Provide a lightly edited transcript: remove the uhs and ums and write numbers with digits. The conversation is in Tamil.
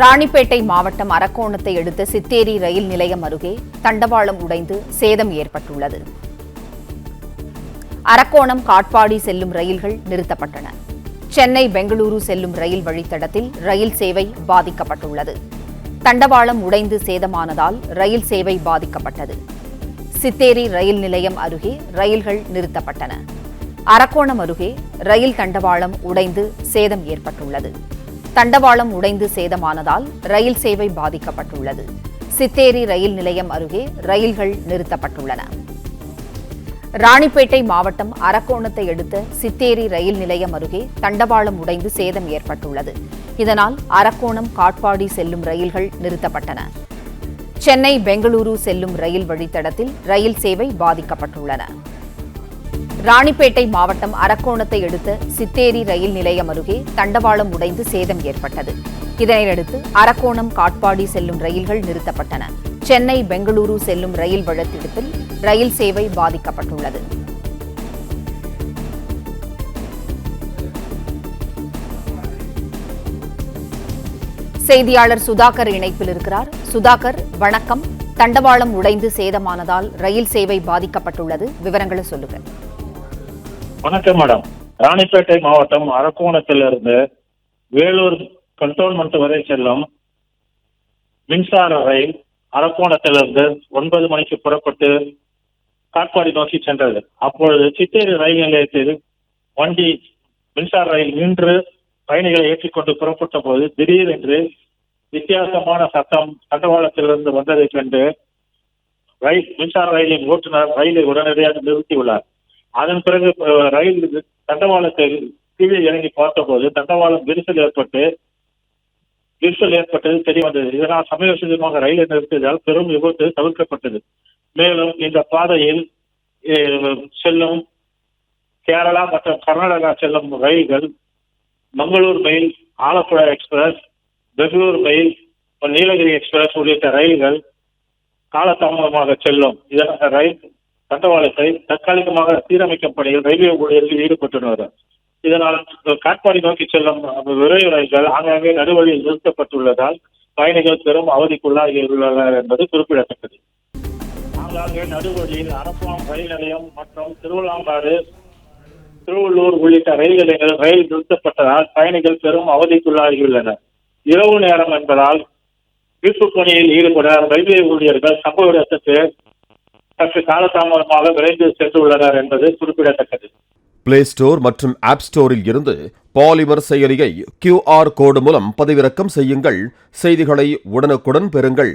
ராணிப்பேட்டை மாவட்டம் அரக்கோணத்தை அடுத்த சித்தேரி ரயில் நிலையம் அருகே தண்டவாளம் உடைந்து சேதம் ஏற்பட்டுள்ளது. அரக்கோணம் காட்பாடி செல்லும் ரயில்கள் நிறுத்தப்பட்டன. சென்னை பெங்களூரு செல்லும் ரயில் வழித்தடத்தில் ரயில் சேவை பாதிக்கப்பட்டுள்ளது. தண்டவாளம் உடைந்து சேதமானதால் ரயில் சேவை பாதிக்கப்பட்டது. சித்தேரி ரயில் நிலையம் அருகே ரயில்கள் நிறுத்தப்பட்டன. அரக்கோணம் அருகே ரயில் தண்டவாளம் உடைந்து சேதம் ஏற்பட்டுள்ளது. தண்டவாளம் உடைந்து சேதமானதால் ரயில் சேவை பாதிக்கப்பட்டுள்ளது. சித்தேரி ரயில் நிலையம் அருகே ரயில்கள் நிறுத்தப்பட்டுள்ளன. ராணிப்பேட்டை மாவட்டம் அரக்கோணத்தை அடுத்த சித்தேரி ரயில் நிலையம் அருகே தண்டவாளம் உடைந்து சேதம் ஏற்பட்டுள்ளது. இதனால் அரக்கோணம் காட்பாடி செல்லும் ரயில்கள் நிறுத்தப்பட்டன. சென்னை பெங்களூரு செல்லும் ரயில் வழித்தடத்தில் ரயில் சேவை பாதிக்கப்பட்டுள்ளன. ராணிப்பேட்டை மாவட்டம் அரக்கோணத்தை அடுத்த சித்தேரி ரயில் நிலையம் அருகே தண்டவாளம் உடைந்து சேதம் ஏற்பட்டது. இதனையடுத்து அரக்கோணம் காட்பாடி செல்லும் ரயில்கள் நிறுத்தப்பட்டன. சென்னை பெங்களூரு செல்லும் ரயில் வழித்தடத்தில் ரயில் சேவை பாதிக்கப்பட்டுள்ளது. செய்தியாளர் சுதாகர் இணைப்பில் இருக்கிறார். சுதாகர், வணக்கம். தண்டவாளம் உடைந்து சேதமானதால் ரயில் சேவை பாதிக்கப்பட்டுள்ளது. விவரங்களை சொல்லுங்க. வணக்கம் மேடம். ராணிப்பேட்டை மாவட்டம் அரக்கோணத்திலிருந்து வேலூர் கண்டோன்மெண்ட் வரை செல்லும் மின்சார ரயில் அரக்கோணத்திலிருந்து 9 மணிக்கு புறப்பட்டு காட்பாடி நோக்கி சென்றது. அப்பொழுது சித்தேரி ரயில் நிலையத்தில் வண்டி மின்சார ரயில் நின்று பயணிகளை ஏற்றிக்கொண்டு புறப்பட்ட போது திடீரென்று வித்தியாசமான சத்தம் தண்டவாளத்திலிருந்து வந்ததை கண்டு மின்சார ரயிலின் ஓட்டுநர் ரயிலை உடனடியாக நிறுத்தியுள்ளார். அதன் பிறகு ரயில் தண்டவாளத்தை கீழே இறங்கி பார்த்தபோது தண்டவாளம் விரிசல் ஏற்பட்டது தெரிய வந்தது. இதனால் சமயோசிதமாக ரயிலை நிறுத்தியதால் பெரும் விபத்து தவிர்க்கப்பட்டது. மேலும் இந்த பாதையில் செல்லும் கேரளா மற்றும் கர்நாடகா செல்லும் ரயில்கள் Mangalore mail, Alappuzha express, Bangalore mail, Nilgiri express உள்ளிட்ட ரயில்கள் காலதாமதமாக செல்லும். இதனால் ரயில் தண்டவாளத்தை தற்காலிகமாக சீரமைக்கும் பணியில் ரயில்வே ஊழியர்கள் ஈடுபட்டுள்ளனர். இதனால் காட்பாடி நோக்கி செல்லும் விரைவு ரயில்கள் ஆங்காங்கே நடுவழியில் நிறுத்தப்பட்டுள்ளதால் பயணிகள் பெரும் அவதிக்குள்ளாகியுள்ளனர் என்பது குறிப்பிடத்தக்கது. ஆங்காங்கே நடுவழியில் அரக்கோணம் ரயில் நிலையம் மற்றும் திருவள்ளாங்காடு, திருவள்ளூர் உள்ளிட்ட ரயில் நிலையங்கள் ரயில் நிறுத்தப்பட்டதால் பயணிகள் பெரும் அவதிக்குள்ளாகியுள்ளனர். இரவு நேரம் என்பதால் மீட்பு பணியில் ஈடுபட ரயில்வே ஊழியர்கள் சம்பவ இடத்துக்கு சற்று காலதாமதமாக விரைந்து சென்றுள்ளனர் என்பது குறிப்பிடத்தக்கது. பிளே ஸ்டோர் மற்றும் ஆப் ஸ்டோரில் இருந்து பாலிமர் செயலியை QR கோடு மூலம் பதிவிறக்கம் செய்யுங்கள். செய்திகளை உடனுக்குடன் பெறுங்கள்.